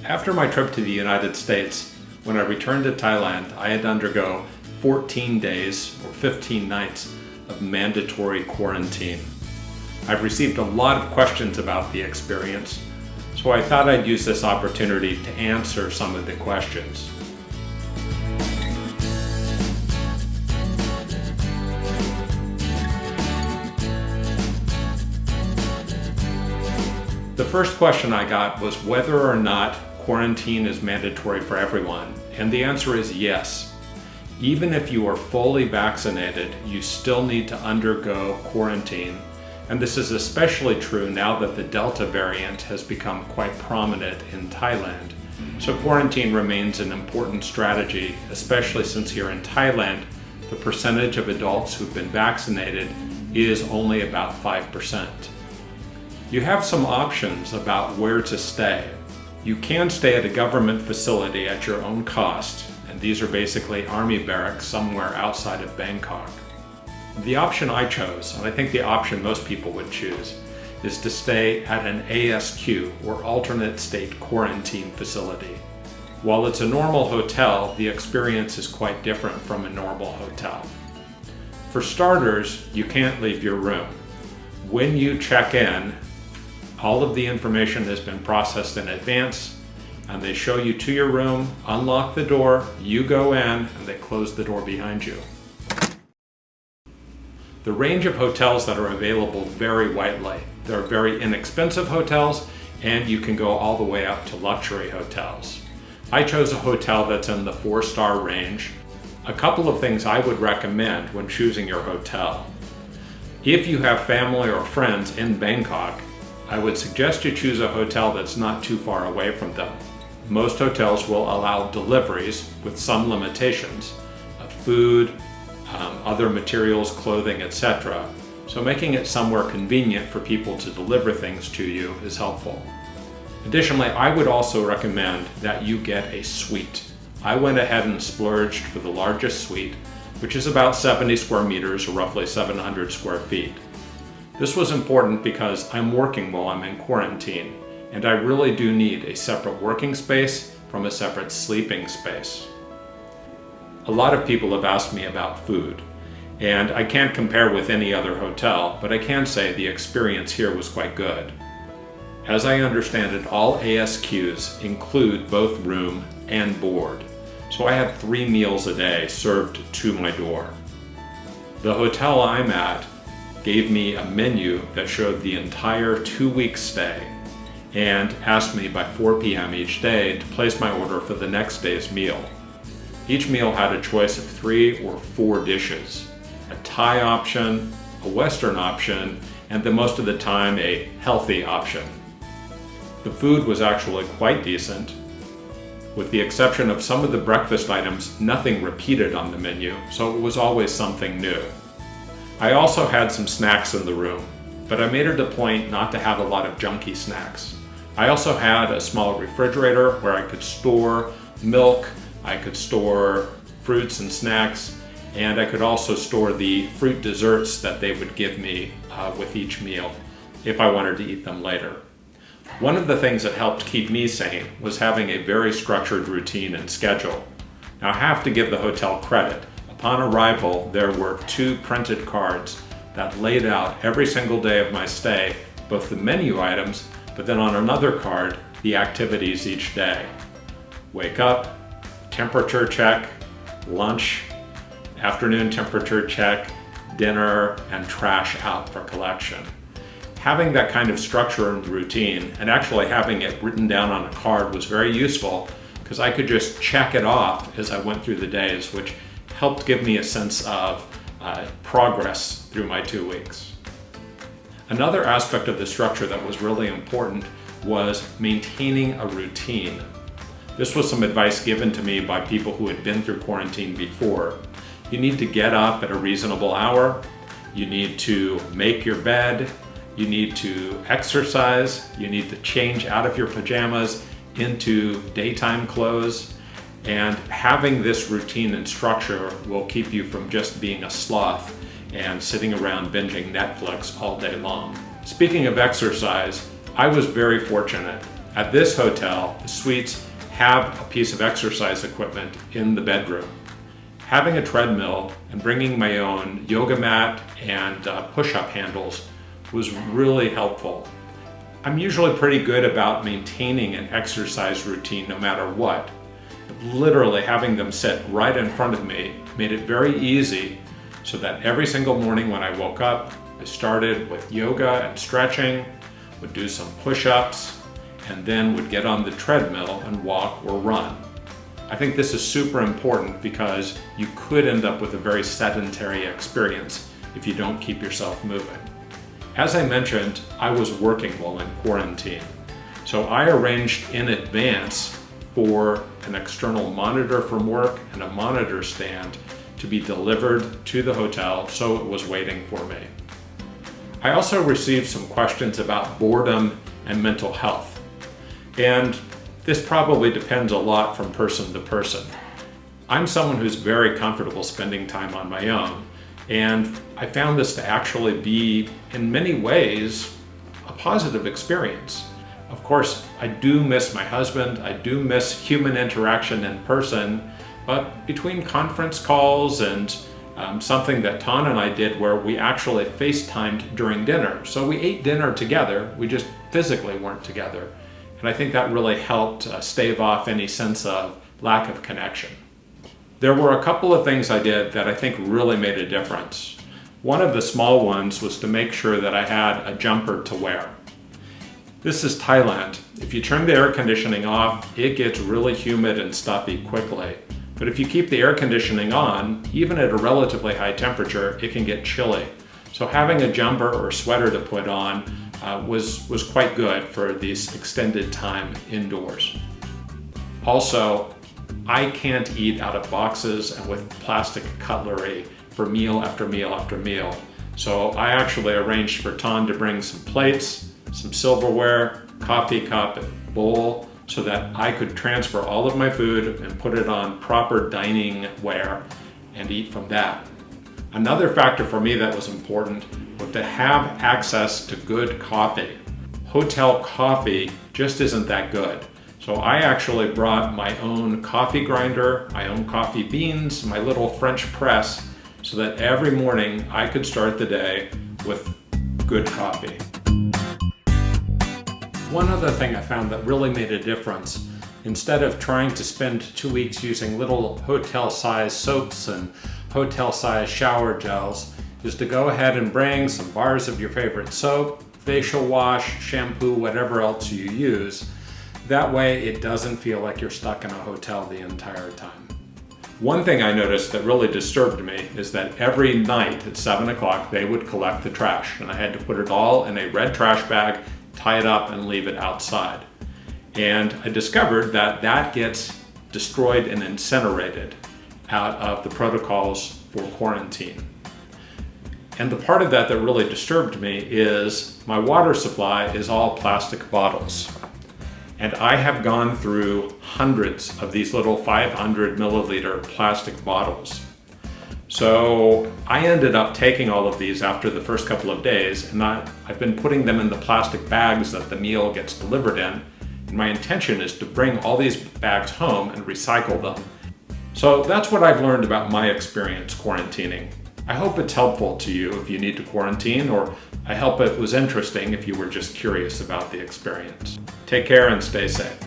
After my trip to the United States, when I returned to Thailand, I had to undergo 14 days or 15 nights of mandatory quarantine. I've received a lot of questions about the experience, so I thought I'd use this opportunity to answer some of the questions. The first question I got was whether or not quarantine is mandatory for everyone, and the answer is yes. Even if you are fully vaccinated, you still need to undergo quarantine, and this is especially true now that the Delta variant has become quite prominent in Thailand. So quarantine remains an important strategy, especially since here in Thailand, the percentage of adults who've been vaccinated is only about 5%. You have some options about where to stay. You can stay at a government facility at your own cost, and these are basically army barracks somewhere outside of Bangkok. The option I chose, and I think the option most people would choose, is to stay at an ASQ, or alternate state quarantine facility. While it's a normal hotel, the experience is quite different from a normal hotel. For starters, you can't leave your room. When you check in, all of the information has been processed in advance, and they show you to your room, unlock the door, you go in, and they close the door behind you. The range of hotels that are available vary widely. There are very inexpensive hotels, and you can go all the way up to luxury hotels. I chose a hotel that's in the 4-star range. A couple of things I would recommend when choosing your hotel. If you have family or friends in Bangkok, I would suggest you choose a hotel that's not too far away from them. Most hotels will allow deliveries with some limitations of food, other materials, clothing, etc. So making it somewhere convenient for people to deliver things to you is helpful. Additionally, I would also recommend that you get a suite. I went ahead and splurged for the largest suite, which is about 70 square meters or roughly 700 square feet. This was important because I'm working while I'm in quarantine, and I really do need a separate working space from a separate sleeping space. A lot of people have asked me about food, and I can't compare with any other hotel, but I can say the experience here was quite good. As I understand it, all ASQs include both room and board, so I had 3 meals a day served to my door. The hotel I'm at gave me a menu that showed the entire 2-week stay and asked me by 4 p.m. each day to place my order for the next day's meal. Each meal had a choice of 3 or 4 dishes, a Thai option, a Western option, and then most of the time a healthy option. The food was actually quite decent. With the exception of some of the breakfast items, nothing repeated on the menu, so it was always something new. I also had some snacks in the room, but I made it a point not to have a lot of junky snacks. I also had a small refrigerator where I could store milk, I could store fruits and snacks, and I could also store the fruit desserts that they would give me with each meal if I wanted to eat them later. One of the things that helped keep me sane was having a very structured routine and schedule. Now I have to give the hotel credit. Upon arrival, there were 2 printed cards that laid out every single day of my stay, both the menu items, but then on another card, the activities each day. Wake up, temperature check, lunch, afternoon temperature check, dinner, and trash out for collection. Having that kind of structure and routine, and actually having it written down on a card, was very useful because I could just check it off as I went through the days, which helped give me a sense of progress through my 2 weeks. Another aspect of the structure that was really important was maintaining a routine. This was some advice given to me by people who had been through quarantine before. You need to get up at a reasonable hour, you need to make your bed, you need to exercise, you need to change out of your pajamas into daytime clothes, and having this routine and structure will keep you from just being a sloth and sitting around binging Netflix all day long. Speaking of exercise, I was very fortunate. At this hotel, the suites have a piece of exercise equipment in the bedroom. Having a treadmill and bringing my own yoga mat and push-up handles was really helpful. I'm usually pretty good about maintaining an exercise routine no matter what. But literally having them sit right in front of me made it very easy so that every single morning when I woke up, I started with yoga and stretching, would do some push-ups, and then would get on the treadmill and walk or run. I think this is super important because you could end up with a very sedentary experience if you don't keep yourself moving. As I mentioned, I was working while in quarantine. So I arranged in advance for an external monitor from work and a monitor stand to be delivered to the hotel, so it was waiting for me. I also received some questions about boredom and mental health. And this probably depends a lot from person to person. I'm someone who's very comfortable spending time on my own, and I found this to actually be, in many ways, a positive experience. Of course, I do miss my husband, I do miss human interaction in person, but between conference calls and something that Ton and I did where we actually FaceTimed during dinner. So we ate dinner together, we just physically weren't together. And I think that really helped stave off any sense of lack of connection. There were a couple of things I did that I think really made a difference. One of the small ones was to make sure that I had a jumper to wear. This is Thailand. If you turn the air conditioning off, it gets really humid and stuffy quickly. But if you keep the air conditioning on, even at a relatively high temperature, it can get chilly. So having a jumper or sweater to put on was quite good for this extended time indoors. Also, I can't eat out of boxes and with plastic cutlery for meal after meal after meal. So I actually arranged for Ton to bring some plates, some silverware, coffee cup, and bowl, so that I could transfer all of my food and put it on proper dining ware and eat from that. Another factor for me that was important was to have access to good coffee. Hotel coffee just isn't that good. So I actually brought my own coffee grinder, my own coffee beans, my little French press, so that every morning I could start the day with good coffee. One other thing I found that really made a difference, instead of trying to spend 2 weeks using little hotel-sized soaps and hotel-sized shower gels, is to go ahead and bring some bars of your favorite soap, facial wash, shampoo, whatever else you use. That way it doesn't feel like you're stuck in a hotel the entire time. One thing I noticed that really disturbed me is that every night at 7 o'clock they would collect the trash, and I had to put it all in a red trash bag, tie it up, and leave it outside. And I discovered that that gets destroyed and incinerated out of the protocols for quarantine. And the part of that that really disturbed me is my water supply is all plastic bottles. And I have gone through hundreds of these little 500 milliliter plastic bottles. So I ended up taking all of these after the first couple of days, and I've been putting them in the plastic bags that the meal gets delivered in. And my intention is to bring all these bags home and recycle them. So that's what I've learned about my experience quarantining. I hope it's helpful to you if you need to quarantine, or I hope it was interesting if you were just curious about the experience. Take care and stay safe.